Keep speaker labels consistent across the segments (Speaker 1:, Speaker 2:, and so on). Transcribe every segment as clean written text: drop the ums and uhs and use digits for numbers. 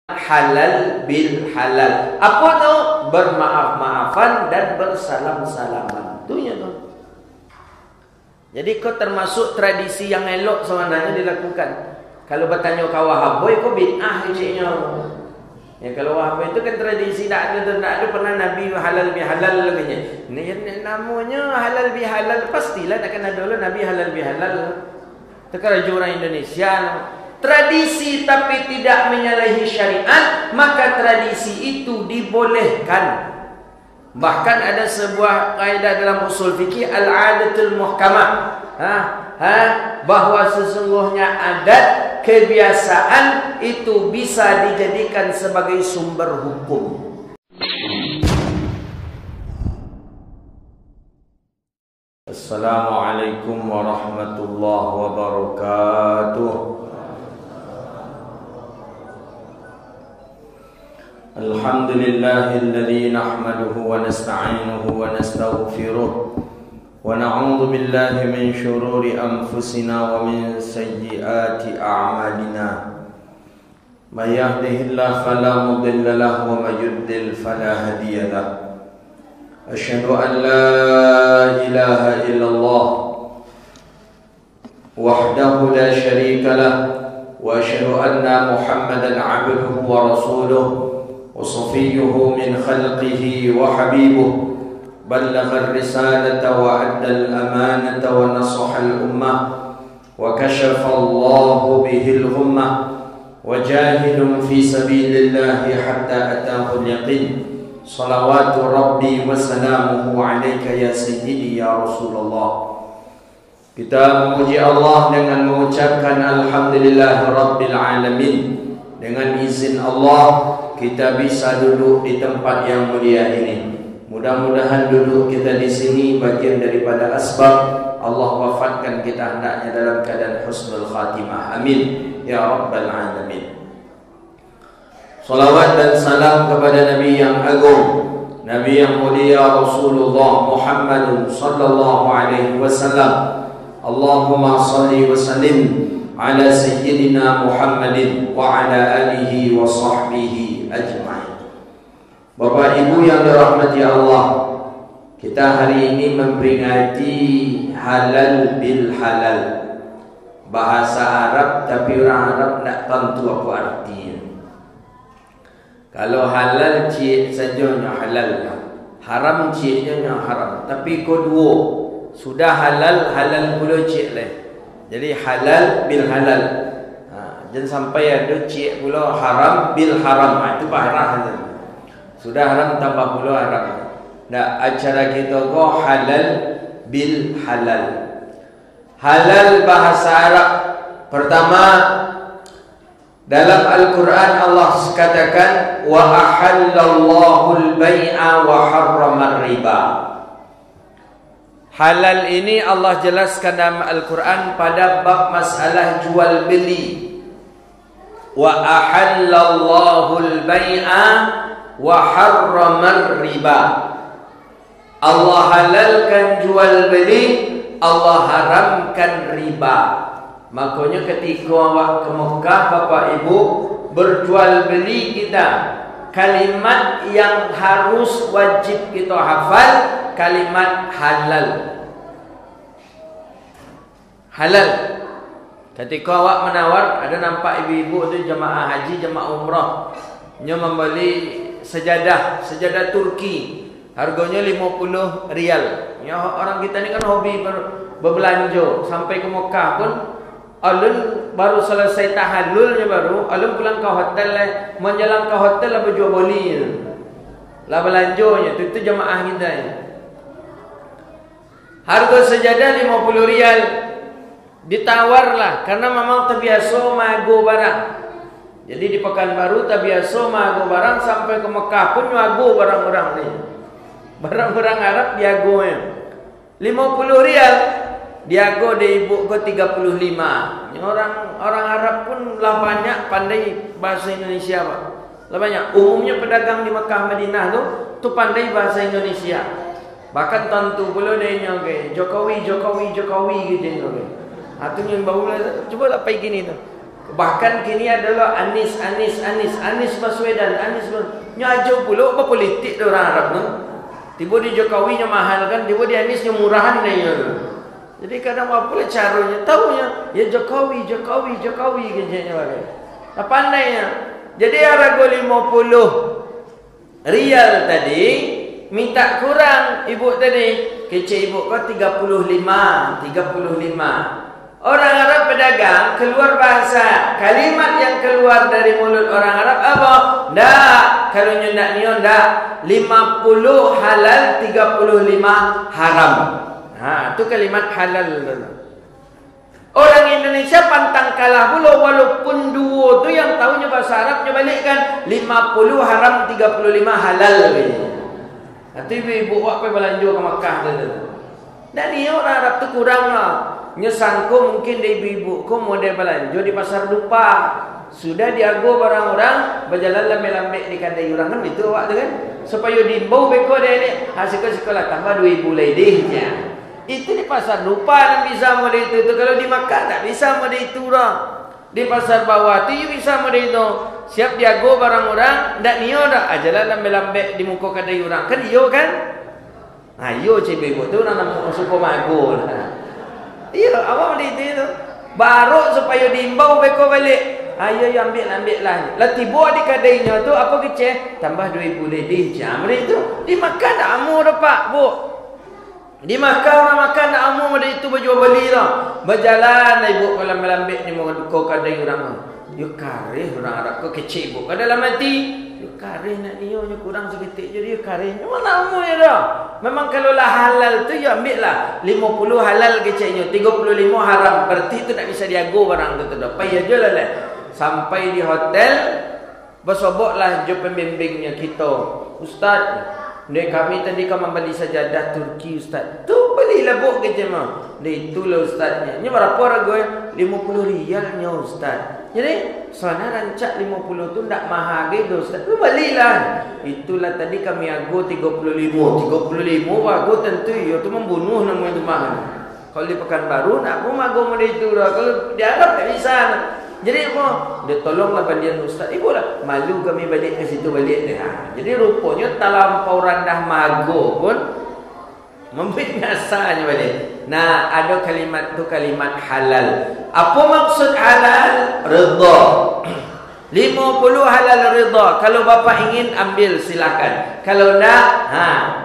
Speaker 1: halal bil halal. Apa tu? Bermaaf-maafan dan bersalam-salaman. Itunya tu. Jadi kau termasuk tradisi yang elok sebenarnya dilakukan. Kalau bertanya kau Wahabi, kau bid'ah ciknya. Ya, kalau Wahabi itu kan tradisi tak ada pernah Nabi halal bi halal lagi. Ini namanya halal bi halal, pastilah takkan ada lah Nabi halal bi halal. Sekarang orang Indonesia tradisi tapi tidak menyalahi syariat, maka tradisi itu dibolehkan. Bahkan ada sebuah kaidah dalam usul fikih al-'adatul muhkamah. Bahwa sesungguhnya adat, kebiasaan itu bisa dijadikan sebagai sumber hukum. Assalamualaikum warahmatullahi wabarakatuh. Alhamdulillahilladzi nahmaduhu wa nasta'inuhu wa nastaghfiruh wa na'udzu billahi min shururi anfusina wa min sayyiati a'malina. May yahdihillahu fala mudilla lahu wa may yudlil fala hadiya lahu. Asyhadu an la ilaha illallah wahdahu la syarika lahu wa asyhadu anna Muhammadan 'abduhu wa rasuluhu وصفيه من خلقه وحبيبه بلغ الرسالة وأدى الأمانة ونصح الأمة وكشف الله به الغمة وجاهد في سبيل الله حتى أتاه اليقين صلوات ربي وسلامه عليك يا سيدي يا رسول الله. Kita memuji Allah dengan mengucapkan Alhamdulillah Rabbil Alamin. Dengan izin Allah kita bisa duduk di tempat yang mulia ini. Mudah-mudahan duduk kita di sini bagian daripada asbab Allah wafatkan kita hendaknya dalam keadaan husnul khatimah. Amin ya rabbal alamin. Salawat dan salam kepada Nabi yang agung, Nabi yang mulia Rasulullah Muhammad sallallahu alaihi wasallam. Allahumma salli wa sallim ala sayyidina Muhammadin wa ala alihi wa sahbihi ajma'in. Bapak Ibu yang dirahmati Allah, kita hari ini memperingati halal bil halal. Bahasa Arab tapi orang Arab tak tentu apa artinya. Kalau halal cik saja halal, haram ciknya haram. Tapi kedua sudah halal, halal pula cik leh. Jadi halal bil halal. Jangan sampai ada cik pula haram bil haram. Itu parah. Sudah haram tambah pula haram. Nah, acara kita ko halal bil halal. Halal bahasa Arab. Pertama, dalam Al-Quran Allah katakan wa ahallallahu al-bai'a wa harrama riba. Halal ini Allah jelaskan dalam Al-Quran pada bab masalah jual beli. Wa ahallallahu al-bai'a wa harrama riba. Allah halalkan jual beli, Allah haramkan riba. Makanya ketika awak ke Mekah Bapak Ibu berjual beli kita, kalimat yang harus wajib kita hafal kalimat halal. Halal. Ketika awak menawar, ada nampak ibu-ibu tu jemaah haji, jemaah umrah, nya membeli sejadah Turki. Harganya 50 rial. Ya, orang kita ni kan hobi berbelanja. Sampai ke Mekah pun alun baru selesai tahallulnya baru alun pulang ke hotel lah, menjalan ke hotel lah berjual beli lah belanjanya. Itu jemaah kita ya. Harga sejadah 50 rial. Ditawarlah karena memang terbiasa mago barang. Jadi di Pekanbaru terbiasa mago barang, sampai ke Mekah pun mago barang-barang ni. Barang-barang Arab diagonya 50 rial. Diago dia ibu ke 35. Orang Arab pun lah banyak pandai bahasa Indonesia Pak. Lah banyak. Umumnya pedagang di Mekah Madinah tu pandai bahasa Indonesia. Bahkan tentu pula dia Jokowi gitu. Itu yang baru cuba lah pergi gini tu.
Speaker 2: Bahkan kini adalah Anies Baswedan, nyajo pula apa politik dia orang Arab tu. Tiba di Jokowi nya mahal kan, tiba di Anies nya murahan dia. Jadi kadang apa pula caranya? Taunya ya Jokowi kerjanya bagai. Apa pandainya? Jadi harga 50 rial tadi minta kurang ibu tadi. Kecil ibu kau 35. Orang Arab pedagang keluar bahasa, kalimat yang keluar dari mulut orang Arab apa? Ndak, kalau ndak nion ndak. 50 halal, 35 haram. Itu kalimat halal. Orang Indonesia pantang kalah pula, walaupun dua tu yang tahunya bahasa Arabnya balikkan 50 haram, 35 halal. Itu ibu buat apa belanja ke Makkah tu. Dan ni orang Arab tu kurang lah. Nyesangku mungkin dari ibu ku model belanja di pasar dupa. Sudah diago barang orang berjalan lambe-lambe di kandai orang kan itu awak tu kan. Supaya diimbau beko dia ni. Sekolah tambah 2,000 ledihnya. Itu di pasar dupa yang bisa model itu. Kalau di Makkah tak bisa model itu lah. Di pasar bawah tu bisa model itu. Siap diago barang orang, ndak nio dah. Ajalah lambe-lambe di muka kandai orang. Kan iyo kan? Iyo ibu tu orang nak suka mago lah. Iya, awak mesti itu. Baru supaya diimbau beko balik. Ayo ambil lah. Lah tiba di kadainya tu apa kecil? Tambah 2,000 lebih jam itu. Di Makkah tak amu dapat, Bu. Di Makkah orang makan tak amu ada itu berjual beli lah. Berjalan ibu kalau melambik ni mau kadai orang. Yo kare orang Arab ko kecil ibu. Kada dalam hati. Yo kare nak niyo kurang seketik je dia kare. Mana amu ya dah. Memang kalau lah halal tu ya ambil lah 50 halal kecilnya 35 haram. Berarti tu tak bisa diago barang tu dah. Payah je lah. Sampai di hotel bersoboklah jo pembimbingnya kita. Ustaz, kami tadi kau membeli sajadah Turki Ustaz. Tu belilah buk kerja mah. Itulah Ustaznya. Ini berapa harga? 50 rialnya Ustaz. Jadi sana rancak 50 tu tak mahal gitu Ustaz. Tu belilah. Itulah tadi kami ago 35 bagus tentu ya tu membunuh namanya tu mahal. Kalau di Pekanbaru nak pun ago model itu dah. Kalau dianggap tak bisa. Jadi apa? Dia tolonglah bandian Ustaz. Ibu lah malu kami balik ke situ balik dia. Jadi rupanya talampau rendah mago pun membinasanya balik. Nah, ada kalimat tu kalimat halal. Apa maksud halal? Redha. 50 halal redha. Kalau bapa ingin ambil silakan. Kalau tak,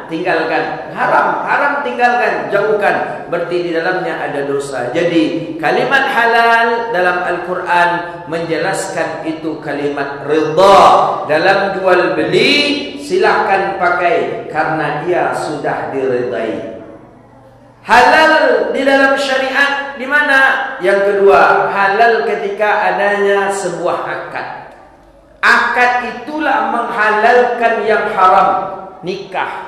Speaker 2: tinggalkan. Haram tinggalkan, jauhkan. Berarti di dalamnya ada dosa. Jadi kalimat halal dalam Al-Quran menjelaskan itu kalimat redha. Dalam jual beli silakan pakai karena dia sudah diredai. Halal di dalam syariat di mana? Yang kedua, halal ketika adanya sebuah akad. Akad itulah menghalalkan yang haram, nikah.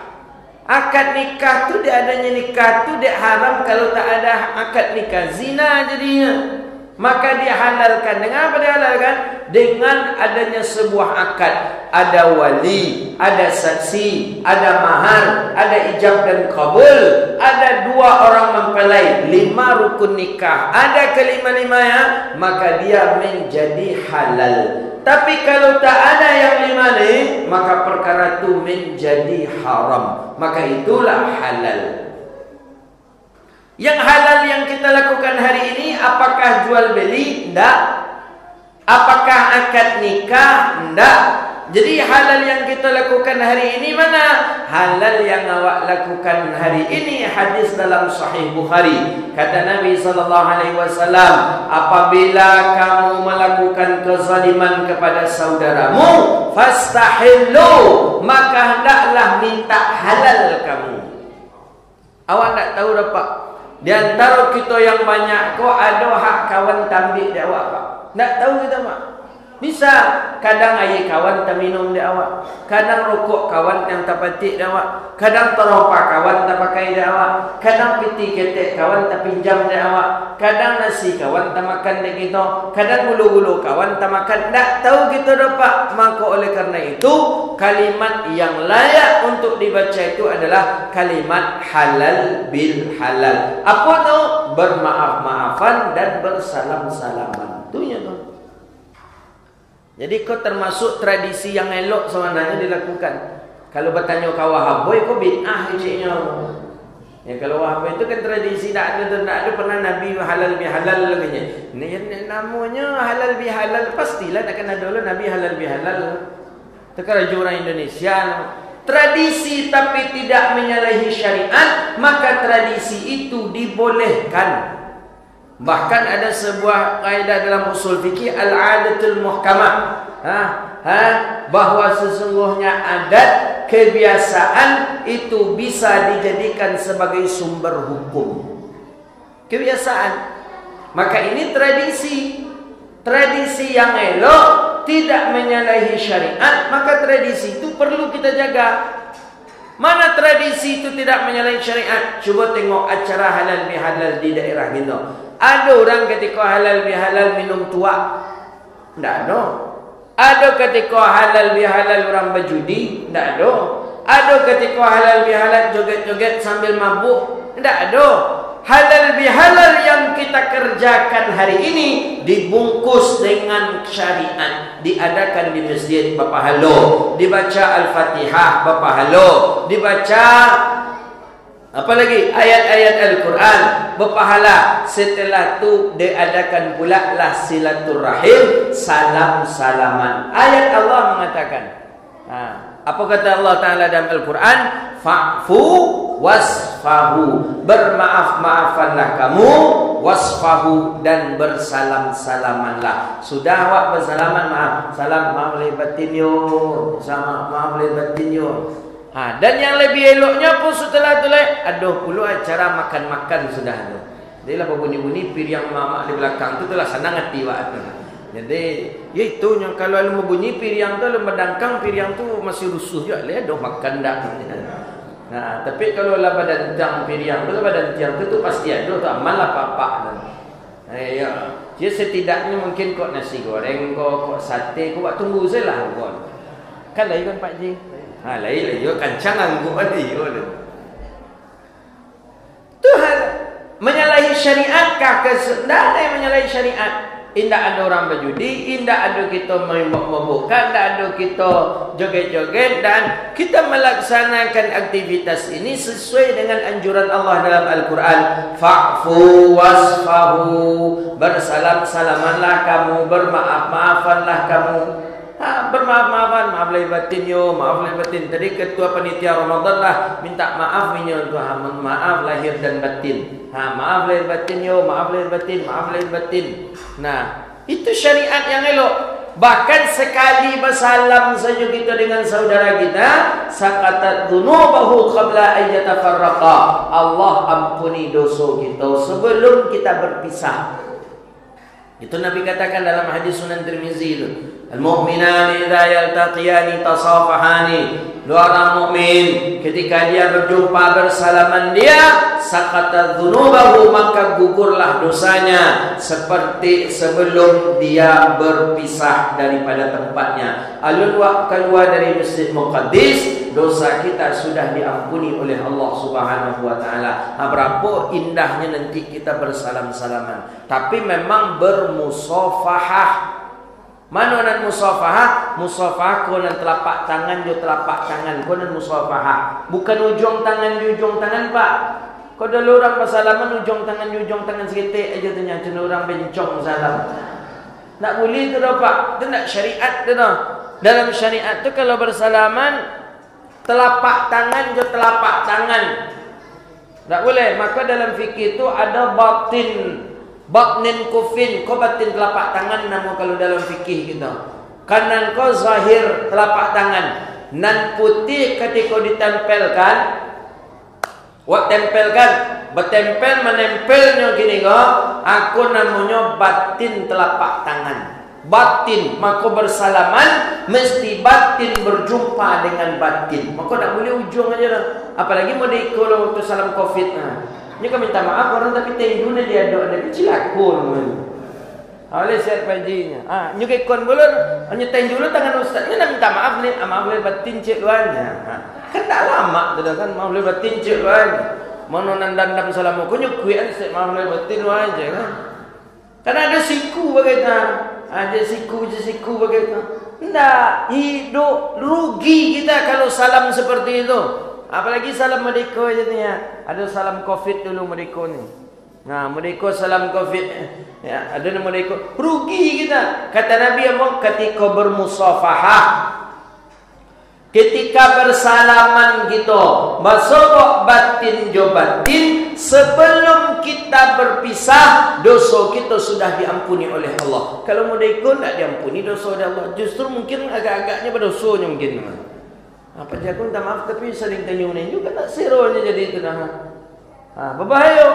Speaker 2: Akad nikah tu dia adanya nikah tu dia haram kalau tak ada akad nikah, zina jadinya. Maka dia halalkan. Dengan apa dia halalkan? Dengan adanya sebuah akad. Ada wali, ada saksi, ada mahar, ada ijab dan kabul, ada 2 orang mempelai, 5 rukun nikah, ada kelima-lima ya, maka dia menjadi halal. Tapi kalau tak ada yang 5 ni, maka perkara itu menjadi haram. Maka itulah halal. Yang halal yang kita lakukan hari ini, apakah jual beli? Tidak. Apakah akad nikah? Tidak. Jadi halal yang kita lakukan hari ini mana? Halal yang awak lakukan hari ini hadis dalam Sahih Bukhari. Kata Nabi SAW, apabila kamu melakukan kezaliman kepada saudaramu, fastahillu, maka hendaklah minta halal kamu. Awak tak tahu dapat? Di antara kita yang banyak kok ada hak kawan tambik di awak pak. Tak tahu kita pak. Bisa kadang air kawan tak minum di awak, kadang rokok kawan yang tak patik di awak, kadang teropak kawan tak pakai di awak, kadang piti ketek kawan tak pinjam di awak, kadang nasi kawan tak makan di kita, kadang gulu-gulu kawan tak makan. Tak tahu kita dapat. Maka oleh karena itu kalimat yang layak untuk dibaca itu adalah kalimat halal bil halal. Apa tu? Bermaaf-maafan dan bersalam-salaman. Itunya tu. Jadi kau termasuk tradisi yang elok sebenarnya dilakukan. Kalau bertanya kau Wahaboy, kau bid'ah ciknya. Ya kalau Wahaboy itu kan tradisi tak ada pernah Nabi halal bihalal lagi. Ini namanya halal bihalal, pastilah akan ada lah Nabi halal bihalal. Sekarang orang Indonesia tradisi tapi tidak menyalahi syariat, maka tradisi itu dibolehkan. Bahkan ada sebuah kaidah dalam usul fikih al-'adatul muhkamah. Bahwa sesungguhnya adat, kebiasaan itu bisa dijadikan sebagai sumber hukum. Kebiasaan. Maka ini tradisi. Tradisi yang elok, tidak menyalahi syariat, maka tradisi itu perlu kita jaga. Mana tradisi itu tidak menyalahi syariat? Coba tengok acara halal bihalal di daerah kita. Ada orang ketika halal bihalal minum tuak? Tidak ada. Ada ketika halal bihalal orang berjudi? Tidak ada. Ada ketika halal bihalal joget-joget sambil mabuk? Tidak ada. Halal bihalal yang kita kerjakan hari ini dibungkus dengan syariat. Diadakan di masjid berpahala, dibaca Al-Fatihah berpahala, dibaca apa lagi? Ayat-ayat Al-Quran berpahala. Setelah tu diadakan pula lah silaturahim, salam-salaman. Ayat Allah mengatakan, apa kata Allah Ta'ala dalam Al-Quran? Fa'fu wasfahu, bermaaf-maafanlah kamu, wasfahu, dan bersalam-salamanlah. Sudah awak bersalaman, maaf, salam, maaf lahir batin yo, sama maaf lahir batin yo. Dan yang lebih eloknya pun setelah itu aduh pula acara makan-makan sudah tu. Dia lah berbunyi-bunyi piring mamak di belakang tu telah senang hati waktu. Jadi ya itu yang kalau lu berbunyi piring tu lu mendangkang piring tu masih rusuh juga le dah makan dah. Tapi kalau lah badan tiang piring tu badan tiang tu pasti ada tu amal apa-apa. Ya. Dia setidaknya mungkin kok nasi goreng kok sate kok buat tunggu sajalah kau. Kan lain kan Pak Ji. Lain yo kancang anggur tadi yo. Tuhan menyalahi syariat kah? Tidak ada yang menyalahi syariat. Tidak ada orang berjudi, tidak ada kita memabukkan, tidak ada kita joget-joget, dan kita melaksanakan aktivitas ini sesuai dengan anjuran Allah dalam Al-Quran. Fa'fu wasfahu, bersalam-salamanlah kamu, bermaaf-maafanlah kamu. Bermaaf-maafan, maaf lahir batin yo, maaf lahir batin. Tadi ketua panitia Ramadan lah minta maaf minyo Tuhan, maaf lahir dan batin. Maaf lahir batin yo, maaf lahir batin, maaf lahir batin. Nah, itu syariat yang elok. Bahkan sekali bersalam saja kita dengan saudara kita, saqatat dzunubahu qabla an yatafarraqa. Allah ampuni dosa kita sebelum kita berpisah. Itu Nabi katakan dalam hadis Sunan Tirmizi itu. Al-mu'minani idza yaltaqiyani tasafahani. Dua orang mukmin ketika dia berjumpa bersalaman dia, saqata dzunubahu, maka gugurlah dosanya seperti sebelum dia berpisah daripada tempatnya. Alun keluar dari Masjid Muqaddis, dosa kita sudah diampuni oleh Allah Subhanahu wa taala. Berapa indahnya nanti kita bersalam-salaman. Tapi memang bermusafahah. Mana nan musafahah? Musafahah kau nan telapak tangan jo telapak tangan, kau nan musafahah. Bukan ujung tangan di ujung tangan, Pak. Kau dah orang bersalaman ujung tangan di ujung tangan seketik aja tu nya, cuma orang bencong salam. Tak boleh tu dah, Pak. Itu nak syariat tu dah. Dalam syariat tu kalau bersalaman telapak tangan jo telapak tangan. Tak boleh. Maka dalam fikih tu ada batnin kufin, kau batin telapak tangan nama kalau dalam fikih kita. Kanan kau zahir telapak tangan. Nan putih ketika ditempelkan, bertempel menempelnya gini kau, aku namanya batin telapak tangan. Batin, maka bersalaman mesti batin berjumpa dengan batin. Maka tak boleh ujung aja dah. Apalagi mau kalau waktu salam Covid. Ini kau minta maaf orang tapi tenduna dia ada kecil akun. Oleh siap pajinya. Nyukai kon bolon, hanya tenduna tangan ustaznya nak minta maaf ni, maaf boleh batin cik luarnya. Kan tak lama tu dah kan, maaf boleh batin cik luarnya. Mana nandam salam aku nyukui an maaf boleh batin luarnya kan. Karena ada siku bagaimana. Ada siku begitu. Tidak, hidup rugi kita kalau salam seperti itu. Apalagi salam mediko jadinya. Ada salam Covid dulu mediko ni. Nah, mediko salam Covid. Ya, ada nama mediko. Rugi kita. Kata Nabi apa? Ketika bermusafahah, ketika bersalaman gitu, masuk batin jo batin, sebelum kita berpisah, dosa kita sudah diampuni oleh Allah. Kalau mediko tak diampuni dosa oleh Allah, justru mungkin agak-agaknya berdosanya mungkin. Apa jago minta maaf tapi sering tanyunin juga tak seronya jadi itu dah. Berbahaya.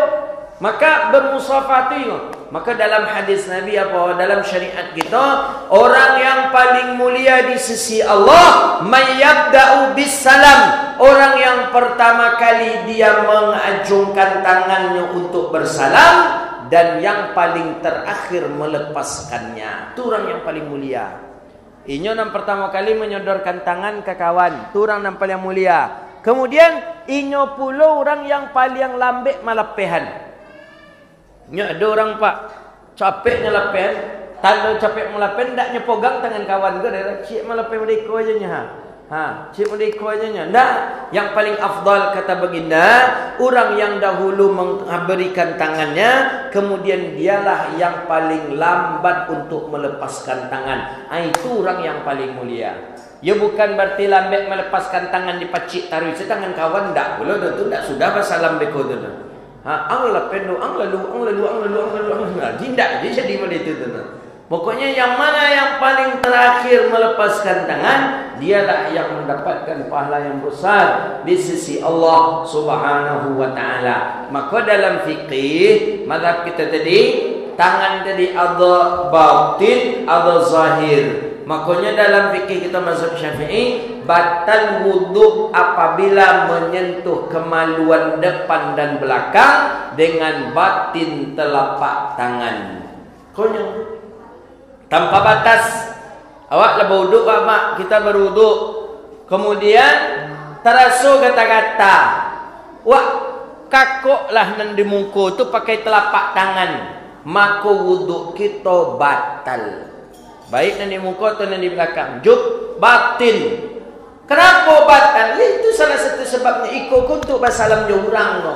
Speaker 2: Maka bermusafah itu. Maka dalam hadis Nabi apa? Dalam syariat kita, orang yang paling mulia di sisi Allah, mayyabda'u bis salam. Orang yang pertama kali dia mengajungkan tangannya untuk bersalam, dan yang paling terakhir melepaskannya. Itu orang yang paling mulia. Inyo yang pertama kali menyodorkan tangan ke kawan. Itu orang yang paling mulia. Kemudian inyo pula orang yang paling lambek malepehan. Ada orang pak capeknya lapen, tanda capek melapen, taknya pegang tangan kawan ke daerah cik melapen mereka aja nya. Cik mereka aja nya. Nah, yang paling afdal kata baginda, orang yang dahulu memberikan tangannya, kemudian dialah yang paling lambat untuk melepaskan tangan. Itu orang yang paling mulia. Ya bukan berarti lambat melepaskan tangan di pacik taruh tangan kawan ndak pula tu ndak sudah basalam beko tu. Ang lalu. Tidak, dia jadi begitu tu. Pokoknya yang mana yang paling terakhir melepaskan tangan, dialah yang mendapatkan pahala yang besar di sisi Allah Subhanahu wa taala. Maka dalam fikih mazhab kita tadi, tangan tadi ada batin, ada zahir. Makanya dalam fikih kita mazhab Syafi'i, batal wuduk apabila menyentuh kemaluan depan dan belakang dengan batin telapak tangan. Konyol. Tanpa batas. Awak lepas wuduk mak, kita berwuduk. Kemudian terasa kata-kata. Wak kakoklah nan di muka tu pakai telapak tangan. Maka wuduk kita batal. Baik nan di muka atau nan di belakang. Jub batin. Kenapa batal? Itu salah satu sebabnya iko untuk basalam je orang no.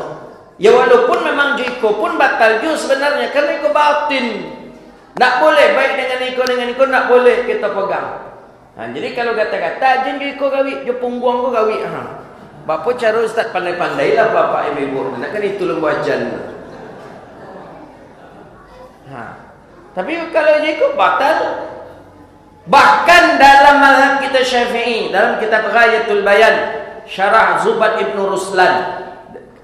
Speaker 2: Ya walaupun memang je iko pun batal je sebenarnya kerana iko batin. Tak boleh baik dengan iko tak boleh kita pegang. Jadi kalau kata-kata jen je iko gawi, je pungguang ko gawi. Bapa cara ustaz pandai-pandai lah bapak ibu. Nak kan itu lembu ajan. Tapi kalau je iko batal. Bahkan dalam mazhab kita Syafi'i, dalam kitab Ghayatul Bayan, Syarah Zubat Ibn Ruslan,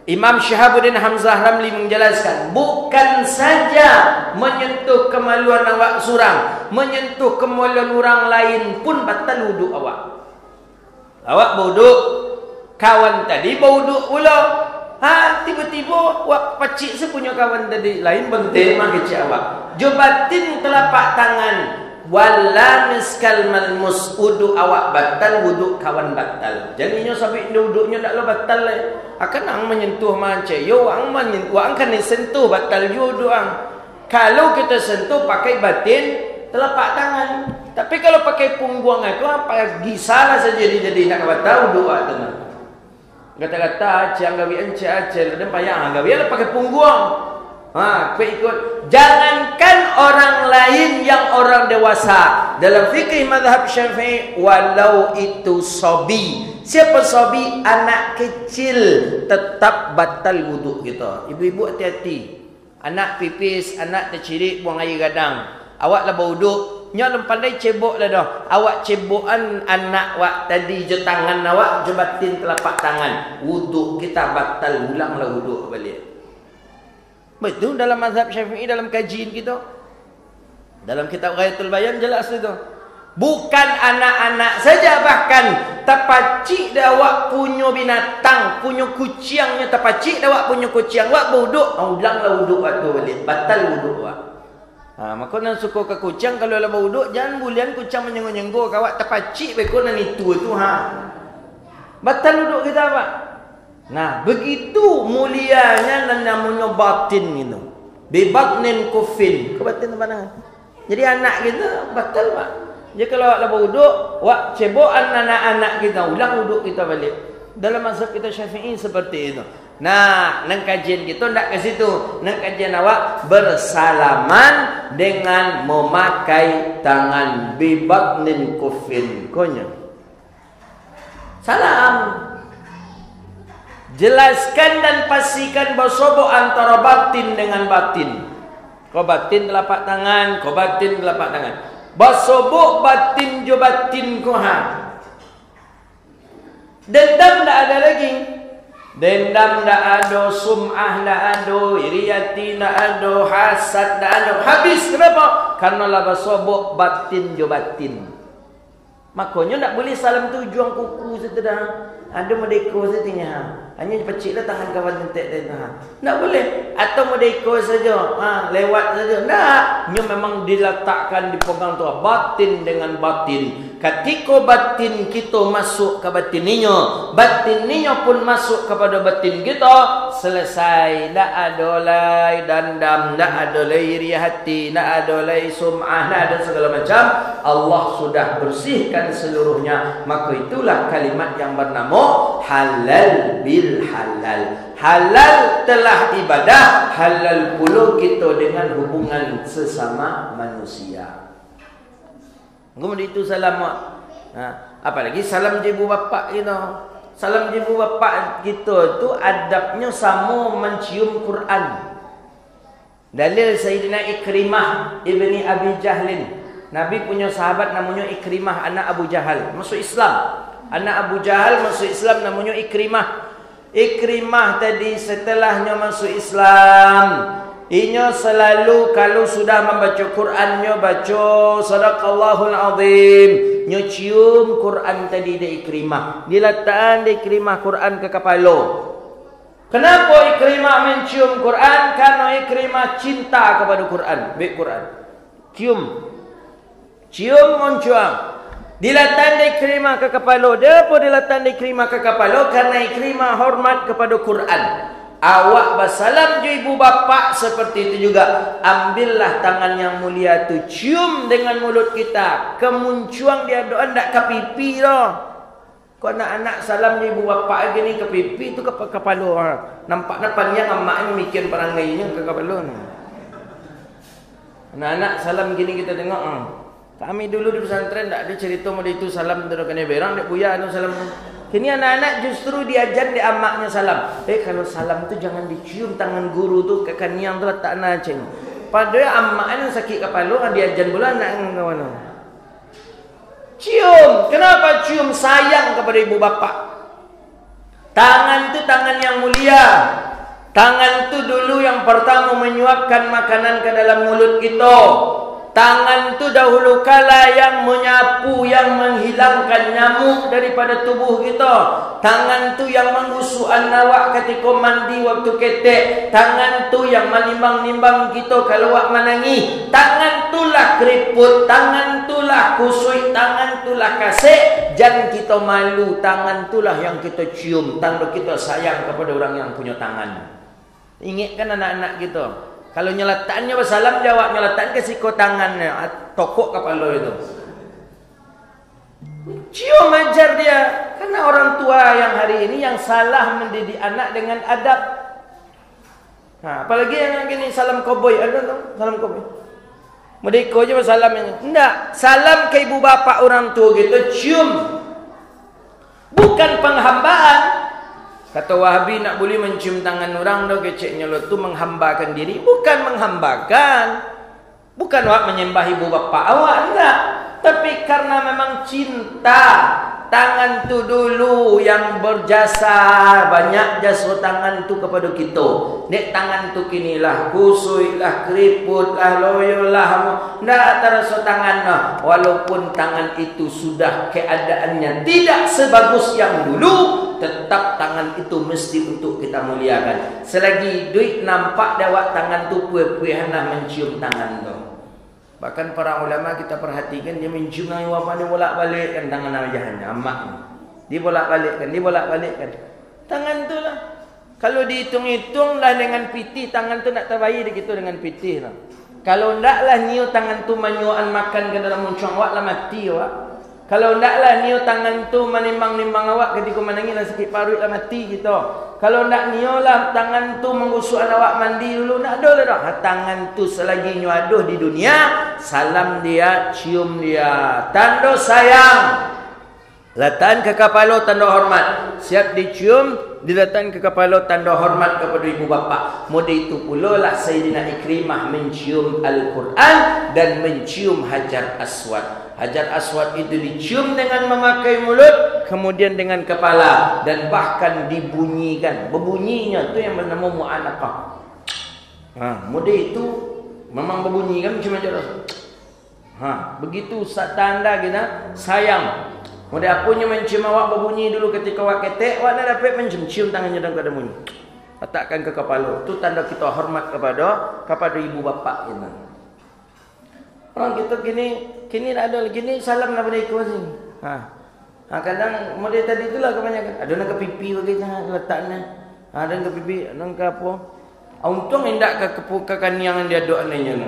Speaker 2: Imam Syihabuddin Hamzah Ramli menjelaskan, bukan saja menyentuh kemaluan awak surang, menyentuh kemaluan orang lain pun batal wuduk awak. Awak wuduk, kawan tadi wuduk pula. Tiba-tiba wak pacik sepunya kawan tadi lain bentil mah kecik awak. Jobatin telapak tangan. Wala miskal malmus, wudu awak batal, wudu kawan batal. Jadi nyo sampai wuduknya taklah batal lah. Akan ang menyentuh macam yo ang menyentuh, ang kan sentuh batal wudu ang. Kalau kita sentuh pakai batin telapak tangan. Tapi kalau pakai punggung itu apa salah saja jadi nak batal wudu tu. Kata-kata acang gawi ence acel dan payah gawi lah pakai punggung. Ikut. Jangankan orang lain yang orang dewasa. Dalam fikih mazhab Syafi'i, walau itu sobi. Siapa sobi? Anak kecil tetap batal wuduk kita. Ibu-ibu hati-hati. Anak pipis, anak tercirik buang air gadang. Awak lah berwuduk, nyalem pandai cebok lah dah. Awak cebokan anak awak tadi je tangan awak, je batin telapak tangan. Wuduk kita batal, ulanglah wuduk balik. Betul dalam mazhab Syafi'i, dalam kajian kita. Dalam kitab Ghayatul Bayan jelas itu. Bukan anak-anak saja, bahkan terpacik dah awak punya binatang, punya kucingnya terpacik dah awak punya kucing. Awak berwuduk, ulanglah wuduk waktu balik. Batal wuduk awak. Maka nak suka ke kucing kalau lah berwuduk, jangan bulian kucing menyenggur-nyenggur awak terpacik beko nan itu batal wuduk kita apa? Nah, begitu mulianya dan namanya batin itu. Bibatnin kufin. Ke batin apa nama? Jadi anak kita batal pak. Jadi kalau awak lepas wuduk, awak cebok anak-anak kita, ulang wuduk kita balik. Dalam mazhab kita Syafi'i seperti itu. Nah, nang kajian kita ndak ke situ. Nang kajian awak bersalaman dengan memakai tangan bibatnin kufin. Konya. Salam. Jelaskan dan pastikan bersobok antara batin dengan batin. Kau batin telapak tangan, kau batin telapak tangan. Bersobok batin jo batin ko ha. Dendam tak ada lagi. Dendam tak ada, sum'ah tak ada, iriati tak ada, hasad tak ada. Habis kenapa? Karena lah bersobok batin jo batin. Makanya tak boleh salam tu juang kuku setelah. Ada medeko saja. Hanya peciklah tangan kawan tentek dia. Tak boleh. Atau medeko saja. Lewat saja. Tak. Ini memang diletakkan, dipegang tu. Batin dengan batin. Ketika batin kita masuk ke batin ninya, batin ninya pun masuk kepada batin kita, selesai. Tak ada lagi dendam, tak ada lagi iri hati, tak ada lagi sum'ah, tak ada segala macam. Allah sudah bersihkan seluruhnya. Maka itulah kalimat yang bernama halal bil halal. Halal telah ibadah, halal pula kita dengan hubungan sesama manusia. Kemudian itu salam. Apalagi salam ibu bapa kita. Salam ibu bapa kita tu adabnya sama mencium Quran. Dalil Sayyidina Ikrimah ibni Abi Jahlin. Nabi punya sahabat namanya Ikrimah anak Abu Jahal, masuk Islam. Anak Abu Jahal masuk Islam namanya Ikrimah. Ikrimah tadi setelahnya masuk Islam, inya selalu kalau sudah membaca Qurannya baca sadaqallahul azim, nya cium Quran tadi dia Ikrimah. Diletakkan dia Ikrimah Quran ke kepala. Kenapa Ikrimah mencium Quran? Karena Ikrimah cinta kepada Quran, baik Quran. Cium mencium. Diletakkan dia Ikrimah ke kepala. Dia pun diletakkan dia Ikrimah ke kepala karena Ikrimah hormat kepada Quran. Awak bersalam je ibu bapa seperti itu juga. Ambillah tangan yang mulia tu, cium dengan mulut kita. Kemuncuang dia doa ndak ke pipi dah. Kau anak-anak salam je ibu bapa gini ke pipi tu ke kepala. Nampaknya panjang emaknya mikir perangainya ke kepala. Anak-anak salam gini kita tengok. Kami dulu di pesantren tak ada cerita model itu salam terus kena berang dek buya anu salam. Kini anak-anak justru diajar di amaknya salam. Kalau salam tu jangan dicium tangan guru tu ke kaniang tu letak naceng. Padahal amaknya sakit kepala diajar pula anak kawan. Cium. Kenapa cium? Sayang kepada ibu bapa. Tangan tu tangan yang mulia. Tangan tu dulu yang pertama menyuapkan makanan ke dalam mulut kita. Tangan tu dahulu kala yang menyapu, yang menghilangkan nyamuk daripada tubuh kita. Tangan tu yang mengusuk nawak ketika mandi waktu ketek. Tangan tu yang menimbang-nimbang kita kalau wak menangi. Tangan tu lah keriput, tangan tu lah kusui, tangan tu lah kasih. Jangan kita malu, tangan tu lah yang kita cium. Tanda kita sayang kepada orang yang punya tangan. Ingatkan anak-anak kita. Kalau nyelataannya bersalam, jawab nyelatan ke siko tangannya, tokok kepala itu. Cium ajar dia. Karena orang tua yang hari ini yang salah mendidik anak dengan adab. Apalagi yang gini salam koboi, ada tu salam koboi. Medeko je bersalam ini. Enggak, salam ke ibu bapa orang tua gitu, cium. Bukan penghambaan. Kata Wahabi nak boleh mencium tangan orang dah keceknya lo tu menghambakan diri. Bukan menghambakan. Bukan awak menyembah ibu bapa awak, enggak. Tapi karena memang cinta. Tangan tu dulu yang berjasa. Banyak jasa tangan tu kepada kita. Nek tangan tu kini lah kusui lah, keriput lah, loyo lah. Enggak terasa tangan lah. Walaupun tangan itu sudah keadaannya tidak sebagus yang dulu, tetap tangan itu mesti untuk kita muliakan. Selagi duit nampak dawak tangan tu puih-puih hendak mencium tangan tu. Bahkan para ulama kita perhatikan dia mencium dengan wapa dia bolak-balikkan tangan ayahnya, amaknya. Dia bolak-balikkan. Tangan tu lah. Kalau dihitung-hitung lah dengan piti, tangan tu nak terbaik kita dengan piti lah. Kalau ndaklah niu tangan tu menyuan makan ke dalam muncung awak lah mati awak. Kalau ndaklah niu tangan tu menimbang-nimbang awak ketika menangis lah sakit parut lah mati gitu. Kalau ndak niu lah tangan tu mengusuk awak mandi dulu, ndak ada lah dah. Tangan tu selagi niu aduh di dunia, salam dia, cium dia, tanda sayang. Letakkan ke kepala tanda hormat. Siap dicium, diletakkan ke kepala tanda hormat kepada ibu bapa. Model itu pula lah Sayyidina Ikrimah mencium Al-Quran dan mencium Hajar Aswad. Hajar Aswad itu dicium dengan memakai mulut, kemudian dengan kepala, dan bahkan dibunyikan. Berbunyinya tu yang bernama mu'anaqah. Model itu memang berbunyi kan macam Hajar Aswad. Begitu tanda kita sayang. Model apunya mencium awak berbunyi dulu ketika awak ketek, awak nak dapat mencium tangannya dalam keadaan bunyi. Letakkan ke kepala. Itu tanda kita hormat kepada ibu bapa kita. Orang kita kini tak ada gini salam Assalamualaikum sini. Kadang model tadi itulah kebanyakan. Ada nak ke pipi bagi sangat letaknya. Ada ke pipi, ada ke apa. Untung hendak ke kaniangan dia dok nanya.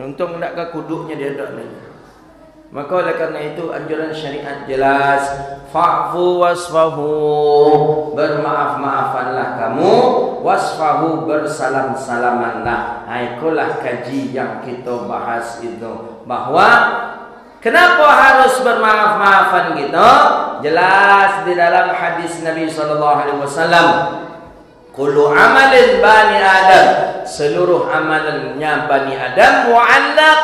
Speaker 2: Untung hendak ke kuduknya dia dok nanya. Maka oleh kerana itu anjuran syariat jelas, fa'fu wasfahu, bermaaf-maafanlah kamu, wasfahu, bersalam-salamanlah. Itulah kaji yang kita bahas itu, bahawa kenapa harus bermaaf-maafan kita? Jelas di dalam hadis Nabi SAW, kullu amalin bani Adam, seluruh amalannya Bani Adam mu'allaq,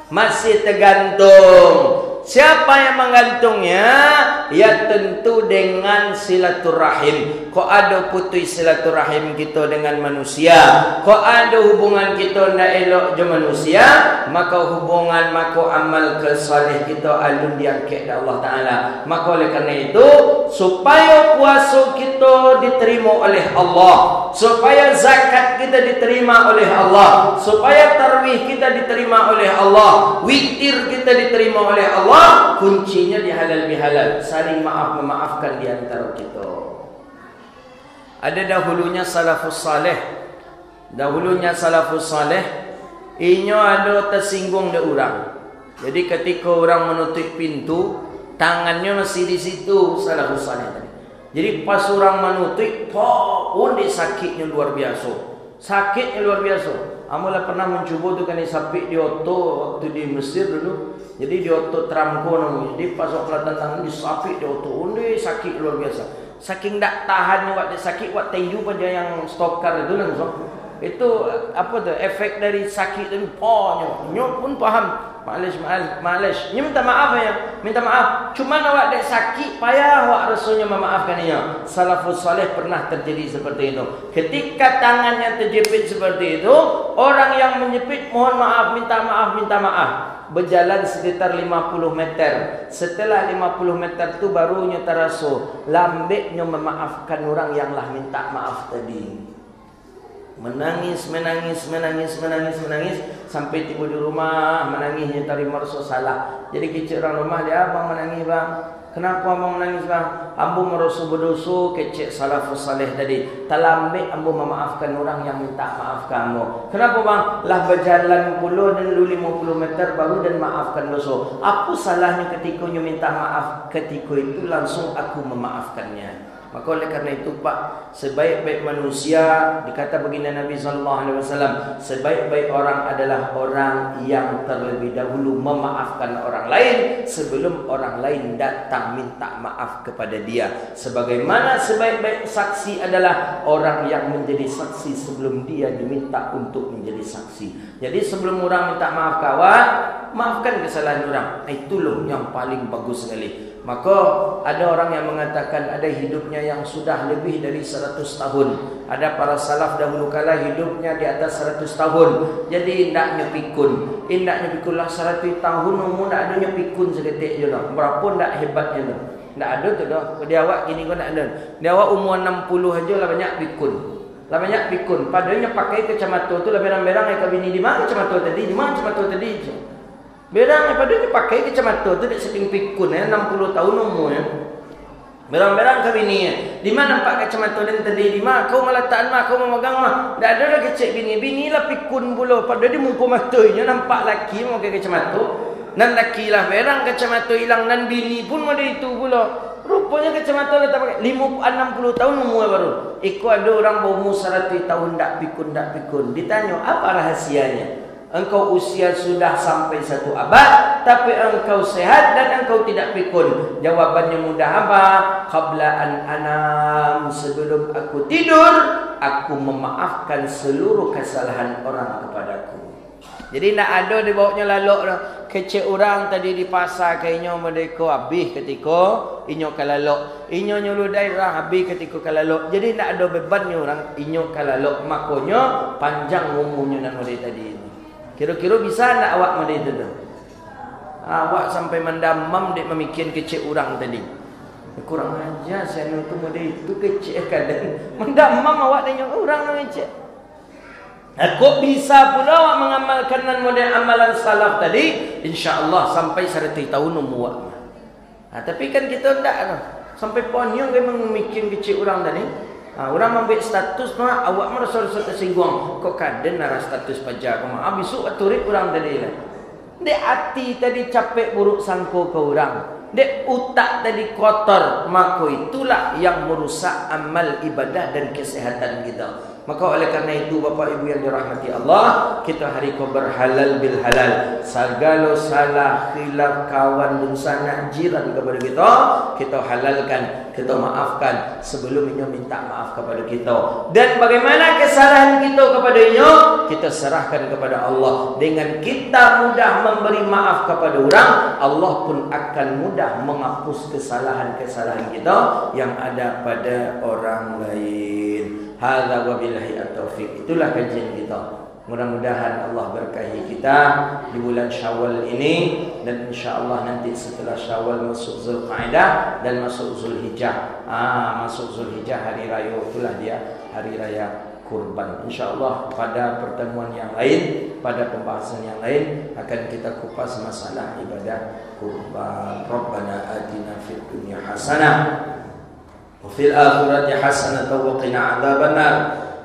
Speaker 2: masih tergantung. Siapa yang menggantungnya? Ya tentu dengan silaturahim. Kok ada putus silaturahim kita dengan manusia, kok ada hubungan kita nak elok je manusia, maka hubungan, maka amal kesalih kita alun diangkat oleh Allah Ta'ala. Maka oleh kerana itu, supaya puasa kita diterima oleh Allah, supaya zakat kita diterima oleh Allah, supaya tarawih kita diterima oleh Allah, witir kita diterima oleh Allah, kuncinya di halal bihalal, saling maaf memaafkan di antara kita. Ada dahulunya salafus saleh. Dahulunya salafus saleh, inyo ada tersinggung de orang. Jadi ketika orang menutup pintu, tangannya masih di situ salafus saleh tadi. Jadi pas orang menutup, pun dia sakitnya luar biasa. Sakitnya luar biasa. Amulah pernah mencuba tu kan sapit di oto waktu di Mesir dulu. Jadi di oto Tramco namanya. Jadi pas waktu tangan disapit di oto, dia sakit luar biasa. Saking tak tahan waktu sakit, waktu tinju pada yang stokar itu langsung. Itu apa tu efek dari sakit itu. Nyo pun faham. Malish. Nyo minta maaf ya. Minta maaf. Cuma awak dek sakit payah awak rasanya memaafkan dia. Salafus saleh pernah terjadi seperti itu. Ketika tangannya terjepit seperti itu, orang yang menjepit mohon maaf, minta maaf. Berjalan sekitar 50 meter. Setelah 50 meter tu barunya terasa lambeknya memaafkan orang yang lah minta maaf tadi. Menangis sampai tiba di rumah, menangisnya tadi merasa salah. Jadi kecil orang rumah dia, abang menangis bang. Kenapa abang menangis bang? Ambo merasa berdosa, kecil salafus saleh tadi. Talambik ambo memaafkan orang yang minta maaf kamu. Kenapa bang? Lah berjalan puluh dan 50 meter baru dan maafkan dosa. Apa salahnya ketika minta maaf? Ketika itu langsung aku memaafkannya. Maka oleh kerana itu Pak, sebaik-baik manusia, dikata baginda Nabi SAW, sebaik-baik orang adalah orang yang terlebih dahulu memaafkan orang lain sebelum orang lain datang minta maaf kepada dia. Sebagaimana sebaik-baik saksi adalah orang yang menjadi saksi sebelum dia diminta untuk menjadi saksi. Jadi sebelum orang minta maaf kawan, maafkan kesalahan orang. Itu loh yang paling bagus sekali. Maka ada orang yang mengatakan ada hidupnya yang sudah lebih dari 100 tahun. Ada para salaf dahulu kala hidupnya di atas 100 tahun. Jadi indaknya pikun. Indaknya pikun lah 100 tahun umur tak adanya pikun seketik je lah. Berapa tak hebatnya tu. Tak ada tu dah. Dia awak gini kau tak ada. Dia awak umur 60 aja lah banyak pikun. Lah banyak pikun. Padahal pakai kacamata tu lah berang-berang yang bini di mana kacamata tadi? Di mana kacamata tadi? Berang daripada dia pakai kacamata tu dia setting pikun 60 tahun umurnya. Berang-berang ke bini. Di mana nampak kacamata dan tadi di mana kau malah tak mah, kau memegang mah. Dak ada dah kecek bini. Bini lah pikun pula pada dia muka matanya nampak laki mau pakai kacamata. Nan laki lah berang kacamata hilang nan bini pun ada itu pula. Rupanya kacamata lah tak pakai 60 tahun umur baru. Ikut ada orang berumur 100 tahun dak pikun. Ditanya apa rahasianya? Engkau usia sudah sampai 1 abad, tapi engkau sehat dan engkau tidak pikun. Jawabannya mudah apa? Qabla an anam, sebelum aku tidur, aku memaafkan seluruh kesalahan orang kepadaku. Jadi nak ada di bawahnya lalok dah. Kecil orang tadi di pasar ke inyo merdeka habis ketika inyo kalalok. Inyo nyuluh daerah habis ketika kalalok. Jadi nak ada bebannya orang inyo kalalok. Makanya panjang umurnya nak merdeka tadi ini. Kira-kira bisa nak awak merdeka tu? Awak sampai mendamam dek memikir kecil orang tadi. Kurang ajar saya tu merdeka itu kecil kadang. Mendamam awak tengok orang kecil. Kok bisa pula awak mengamalkan model amalan salaf tadi? InsyaAllah sampai 100 tahun umur awak. Tapi kan kita tak sampai ponyo kan memikir kecil orang tadi. Orang ambil status mah awak merasa tersinggung. Kok kadang nara status pajak kau mah besok aturit orang tadi lah. Dek hati tadi capek buruk sangko ke orang. Dek utak tadi kotor, maka itulah yang merusak amal ibadah dan kesehatan kita. Maka oleh karena itu Bapak Ibu yang dirahmati Allah, kita hari kau berhalal bil halal. Segala salah khilaf kawan dan sanak jiran kepada kita halalkan, kita maafkan sebelumnya minta maaf kepada kita. Dan bagaimana kesalahan kita kepadanya, kita serahkan kepada Allah. Dengan kita mudah memberi maaf kepada orang, Allah pun akan mudah menghapus kesalahan-kesalahan kita yang ada pada orang lain. Hadza wabillahi at-taufiq. Itulah kajian kita. Mudah-mudahan Allah berkahi kita di bulan Syawal ini, dan insya-Allah nanti setelah Syawal masuk Zulqa'dah dan masuk Zulhijjah. Masuk Zulhijjah hari raya, itulah dia hari raya kurban. Insya-Allah pada pertemuan yang lain, pada pembahasan yang lain akan kita kupas masalah ibadah kurban. Rabbana atina fid dunya hasanah وفي الآخرة حسنة وقنا عذاب النار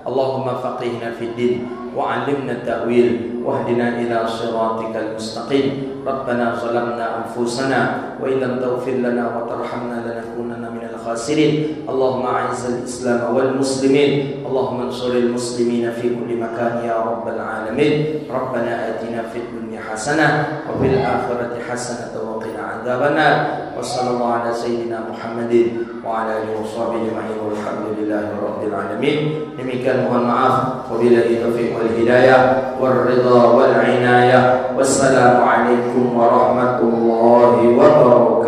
Speaker 2: اللهم فقهنا في الدين وعلمنا التأويل واهدنا إلى صراطك المستقيم ربنا ظلمنا أنفسنا وإن لم تغفر لنا وترحمنا لنكونن من الخاسرين اللهم أعز الإسلام والمسلمين اللهم انصر المسلمين في كل مكان يا رب العالمين ربنا آتنا في الدنيا حسنة وفي الآخرة حسنة وقنا عذاب النار وصلى الله على سيدنا محمد وعلى آله وصحبه أجمعين والحمد لله رب العالمين. Demikian mohon maaf, wabillahi taufiq wal hidayah wal ridha wal inayah. Wassalamualaikum warahmatullahi wabarakatuh.